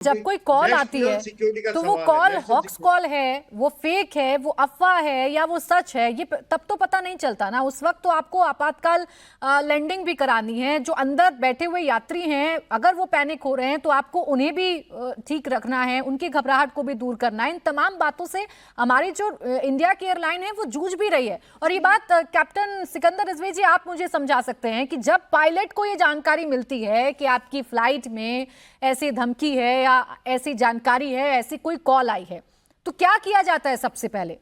जब कोई कॉल आती नेशनल है सिक्योरिटी का तो वो सवाल है। कॉल नेशनल हॉक्स कॉल है, वो फेक है, वो अफवाह है या वो सच है, ये तब तो पता नहीं चलता ना। उस वक्त तो आपको आपातकाल लैंडिंग भी करानी है। जो अंदर बैठे हुए यात्री हैं, अगर वो पैनिक हो रहे हैं तो आपको उन्हें भी ठीक रखना है, उनकी घबराहट को भी दूर करना है। इन तमाम बातों से हमारी जो इंडिया की एयरलाइन है वो जूझ भी रही है। और ये बात कैप्टन सिकंदर रिजवी जी, आप मुझे समझा सकते हैं कि जब पायलट को ये जानकारी मिलती है कि आपकी फ्लाइट में ऐसी धमकी है या ऐसी जानकारी है, ऐसी कोई कॉल आई है, तो क्या किया जाता है सबसे पहले?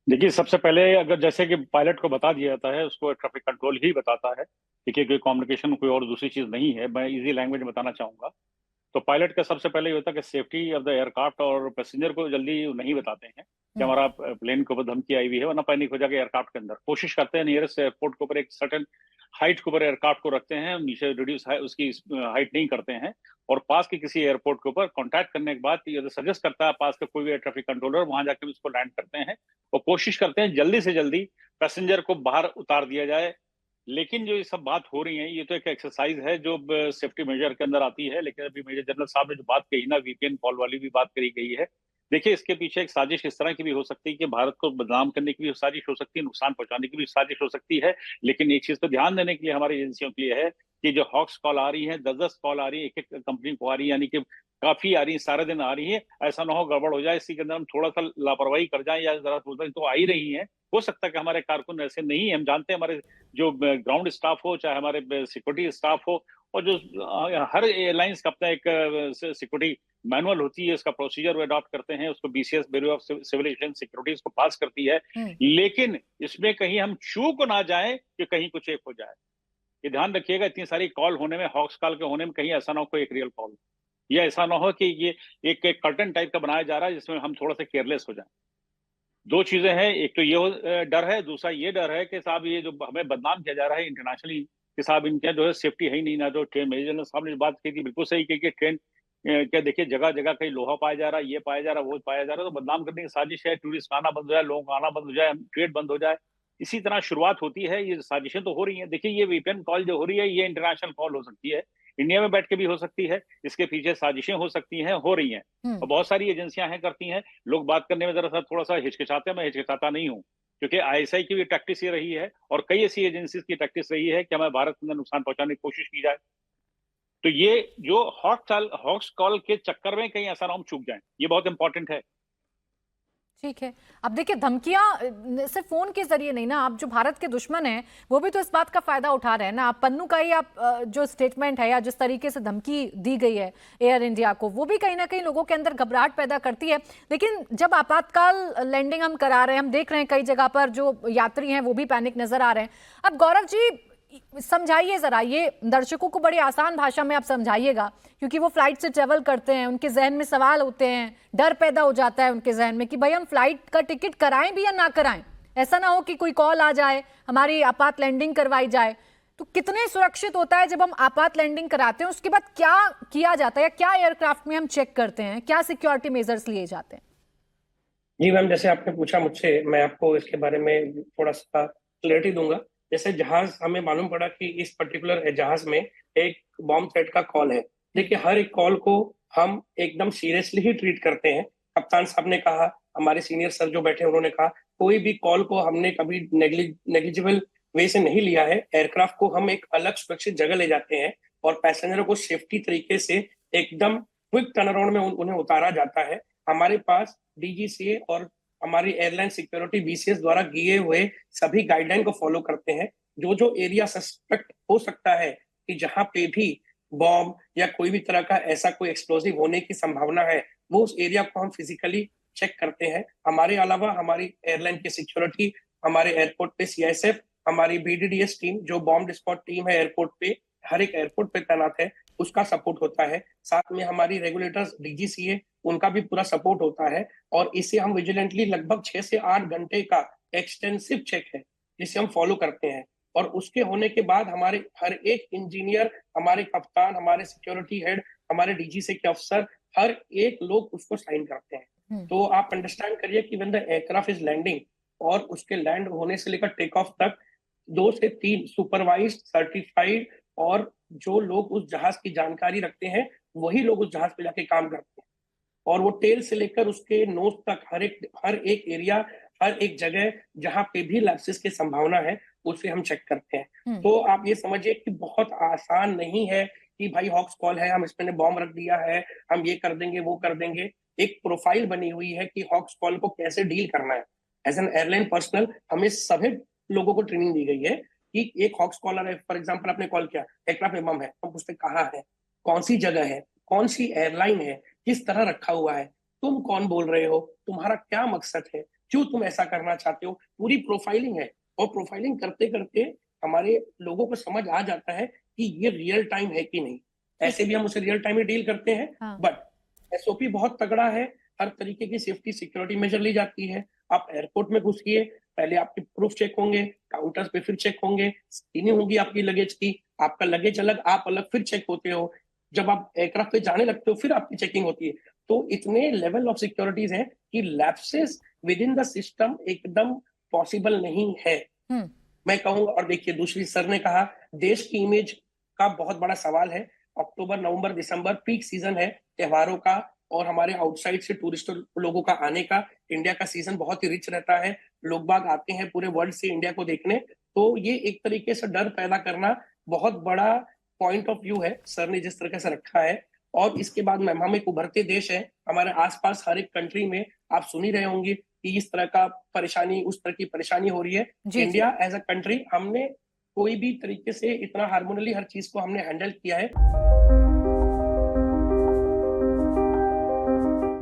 देखिए, सबसे पहले अगर जैसे कि पायलट को बता दिया जाता है, उसको ट्रैफिक कंट्रोल ही बताता है। देखिए, कोई कम्युनिकेशन कोई और दूसरी चीज नहीं है। मैं इजी लैंग्वेज में बताना चाहूंगा। तो पायलट का सबसे पहले ये होता है कि सेफ्टी ऑफ द एयरक्राफ्ट, और पैसेंजर को जल्दी नहीं बताते हैं कि हमारा प्लेन के ऊपर धमकी आई हुई है, वरना पैनिक हो जाएगा एयरक्राफ्ट के अंदर। कोशिश करते हैं नियरेस्ट एयरपोर्ट के ऊपर एक सर्टेन हाइट के ऊपर एयरक्राफ्ट को रखते हैं, नीचे रिड्यूस उसकी हाइट नहीं करते हैं। और पास के किसी एयरपोर्ट के ऊपर कांटेक्ट करने के बाद ये सजेस्ट करता है पास का कोई भी एयर ट्रैफिक कंट्रोलर, वहां जाकर उसको लैंड करते हैं और कोशिश करते हैं जल्दी से जल्दी पैसेंजर को बाहर उतार दिया जाए। लेकिन जो ये सब बात हो रही है, ये तो एक एक्सरसाइज है जो सेफ्टी मेजर के अंदर आती है। लेकिन अभी मेजर जनरल साहब ने जो बात कही ना, वीपीएन कॉल वाली भी बात करी गई है। देखिए, इसके पीछे एक साजिश इस तरह की भी हो सकती है कि भारत को बदनाम करने की भी साजिश हो सकती है, नुकसान पहुंचाने की भी साजिश हो सकती है। लेकिन एक चीज तो ध्यान देने के लिए हमारी एजेंसियों के लिए है कि जो हॉक्स कॉल आ रही है, 10-10 कॉल आ रही है, एक एक कंपनी को आ रही है, यानी कि काफी आ रही है, सारे दिन आ रही है। ऐसा ना हो गड़बड़ हो जाए, इसी के अंदर हम थोड़ा सा लापरवाही कर जाए या जरा तो आ ही रही है। हो सकता है कि हमारे कारकुन ऐसे नहीं है। हम जानते हैं हमारे जो ग्राउंड स्टाफ हो, चाहे हमारे सिक्योरिटी स्टाफ हो, और जो हर एयरलाइंस का अपना एक सिक्योरिटी मैनुअल होती है, उसका प्रोसीजर वो अडॉप्ट करते हैं, उसको BCS, bureau of civil aviation security, उसको पास करती है। लेकिन इसमें कहीं हम चूक ना जाए कि कहीं कुछ एक हो जाए। ये ध्यान रखिएगा, इतनी सारी कॉल होने में, हॉक्स कॉल के होने में, कहीं ऐसा ना हो कोई एक रियल कॉल, या ऐसा ना हो कि ये एक कर्टन टाइप का बनाया जा रहा है जिसमें हम थोड़ा सा केयरलेस हो जाए। दो चीजें हैं, एक तो ये डर है, दूसरा ये डर है कि साहब ये जो हमें बदनाम किया जा रहा है इंटरनेशनली कि साहब इनके जो है सेफ्टी है ही नहीं। ना जो ट्रेन, मेजर जनरल साहब ने जो बात की थी बिल्कुल सही की कि ट्रेन क्या, देखिए जगह जगह कहीं लोहा पाया जा रहा है, ये पाया जा रहा है, वो पाया जा रहा है, तो बदनाम करने की साजिश है। टूरिस्ट आना बंद हो जाए, लोगों का आना बंद हो जाए, ट्रेड बंद हो जाए, इसी तरह शुरुआत होती है। ये साजिशें तो हो रही हैं। देखिए, ये वीपीएन कॉल जो हो रही है, ये इंटरनेशनल कॉल हो सकती है, इंडिया में बैठ के भी हो सकती है। इसके पीछे साजिशें हो सकती हैं, हो रही हैं, और बहुत सारी एजेंसियां हैं, करती हैं। लोग बात करने में जरा सा थोड़ा सा हिचकिचाते हैं, मैं हिचकिचाता नहीं हूँ, क्योंकि आईएसआई की भी प्रैक्टिस ये रही है और कई ऐसी एजेंसीज की प्रैक्टिस रही है कि हमें भारत के अंदर नुकसान पहुंचाने की कोशिश की जाए। तो ये जो हॉक्स कॉल के चक्कर में कहीं ऐसा ना हम चूक जाए, ये बहुत इंपॉर्टेंट है। ठीक है। अब देखिए, धमकियां सिर्फ फोन के जरिए नहीं ना। आप जो भारत के दुश्मन हैं वो भी तो इस बात का फायदा उठा रहे हैं ना। आप पन्नू का ही आप जो स्टेटमेंट है या जिस तरीके से धमकी दी गई है एयर इंडिया को, वो भी कहीं ना कहीं लोगों के अंदर घबराहट पैदा करती है। लेकिन जब आपातकाल लैंडिंग हम करा रहे हैं, हम देख रहे हैं कई जगह पर जो यात्री हैं वो भी पैनिक नजर आ रहे हैं। अब गौरव जी समझाइए जरा, ये दर्शकों को बड़ी आसान भाषा में आप समझाइएगा, क्योंकि वो फ्लाइट से ट्रेवल करते हैं, उनके जहन में सवाल होते हैं, डर पैदा हो जाता है उनके जहन में कि भाई हम फ्लाइट का टिकट कराएं भी या ना कराएं। ऐसा ना हो कि कोई कॉल आ जाए, हमारी आपात लैंडिंग करवाई जाए। तो कितने सुरक्षित होता है जब हम आपात लैंडिंग कराते हैं? उसके बाद क्या किया जाता है, क्या एयरक्राफ्ट में हम चेक करते हैं, क्या सिक्योरिटी मेजर्स लिए जाते हैं? जी मैम, जैसे आपने पूछा मुझसे, मैं आपको इसके बारे में थोड़ा सा क्लैरिटी दूंगा। जैसे जहाज, हमें मालूम पड़ा कि इस पर्टिकुलर जहाज में एक बॉम्ब थ्रेट का कॉल है। देखिए, हर एक कॉल को हम एकदम सीरियसली ही ट्रीट करते हैं। कप्तान साहब ने कहा, हमारे सीनियर सर जो बैठे उन्होंने कहा, कोई भी कॉल को हमने कभी नेग्लिजिबल वे से नहीं लिया है। एयरक्राफ्ट को हम एक अलग सुरक्षित जगह ले जाते हैं और पैसेंजरों को सेफ्टी तरीके से एकदम क्विक टर्न अराउंड में उन्हें उतारा जाता है। हमारे पास डीजीसीए और हमारी एयरलाइन सिक्योरिटी बीसीएस द्वारा दिए हुए सभी गाइडलाइन को फॉलो करते हैं। जो जो एरिया सस्पेक्ट हो सकता है कि जहां पे भी बॉम्ब या कोई भी तरह का ऐसा कोई एक्सप्लोसिव होने की संभावना है, वो उस एरिया को हम फिजिकली चेक करते हैं। हमारे अलावा हमारी एयरलाइन की सिक्योरिटी, हमारे एयरपोर्ट पे सीआईएसएफ, हमारी बीडीडीएस टीम जो बॉम्ब स्पॉट टीम है एयरपोर्ट पे, हर एक एयरपोर्ट पे तैनात है, उसका सपोर्ट होता है। साथ में हमारी रेगुलेटर्स डीजीसीए, उनका भी पूरा सपोर्ट होता है। और इसे हम विजिलेंटली लगभग 6 से 8 घंटे का एक्सटेंसिव चेक है जिसे हम फॉलो करते हैं। और उसके होने के बाद हमारे हर एक इंजीनियर, हमारे कप्तान, हमारे सिक्योरिटी हेड, हमारे डीजीसी के अफसर, हर एक लोग उसको साइन करते हैं। तो आप अंडरस्टैंड करिए कि when the aircraft is landing, और उसके लैंड होने से लेकर टेक ऑफ तक 2 से 3 सुपरवाइज्ड, सर्टिफाइड और जो लोग उस जहाज की जानकारी रखते हैं, वही लोग उस जहाज पे जाके काम करते हैं, और वो टेल से लेकर उसके नोज तक हर एक एरिया, हर एक जगह जहां पे भी लैप्सेस की संभावना है उसे हम चेक करते हैं। तो आप ये समझिए कि बहुत आसान नहीं है कि भाई हॉक्स कॉल है, हम इसमें बॉम्ब रख दिया है, हम ये कर देंगे वो कर देंगे। एक प्रोफाइल बनी हुई है कि हॉक्स कॉल को कैसे डील करना है। एज एन एयरलाइन पर्सनल हमें सभी लोगों को ट्रेनिंग दी गई है कि एक हॉक्स कॉलर है, फॉर एग्जाम्पल आपने कॉल किया, एयरक्राफ्ट में बम है, हम पूछते कहाँ है, कौन सी जगह है, कौन सी एयरलाइन है, किस तरह रखा हुआ है, तुम कौन बोल रहे हो, तुम्हारा क्या मकसद है, क्यों तुम ऐसा करना चाहते हो, पूरी प्रोफाइलिंग है। और प्रोफाइलिंग करते करते हमारे लोगों को समझ आ जाता है कि ये रियल टाइम है कि नहीं। ऐसे भी हम उसे रियल टाइम में डील करते हैं, बट एसओपी बहुत तगड़ा है, हर तरीके की सेफ्टी सिक्योरिटी मेजर ली जाती है। आप एयरपोर्ट में घुसिए, पहले आपके प्रूफ चेक होंगे, काउंटर्स पे फिर चेक होंगे, स्क्रीनिंग होगी आपकी लगेज की, आपका लगेज अलग आप अलग फिर चेक होते हो, जब आप एयरक्राफ्ट पे जाने लगते हो फिर आपकी चेकिंग होती है। तो इतने लेवल ऑफ सिक्योरिटीज हैं कि lapses with in the system एकदम पॉसिबल नहीं है, मैं कहूंगा। और देखिए, दूसरी सर ने कहा देश की इमेज का बहुत बड़ा सवाल है। अक्टूबर नवंबर दिसंबर पीक सीजन है त्योहारों का, और हमारे आउटसाइड से टूरिस्ट लोगों का आने का। इंडिया का सीजन बहुत ही रिच रहता है, लोग बाग आते हैं पूरे वर्ल्ड से इंडिया को देखने। तो ये एक तरीके से डर पैदा करना बहुत बड़ा पॉइंट ऑफ व्यू है सर ने जिस तरीके से रखा है। और इसके बाद मैम हम एक उभरते देश है, हमारे आसपास हर एक कंट्री में आप सुन ही रहे होंगे कि इस तरह का परेशानी उस तरह की परेशानी हो रही है। इंडिया एज अ कंट्री हमने कोई भी तरीके से इतना हार्मोनियली हर चीज को हमने हैंडल किया है।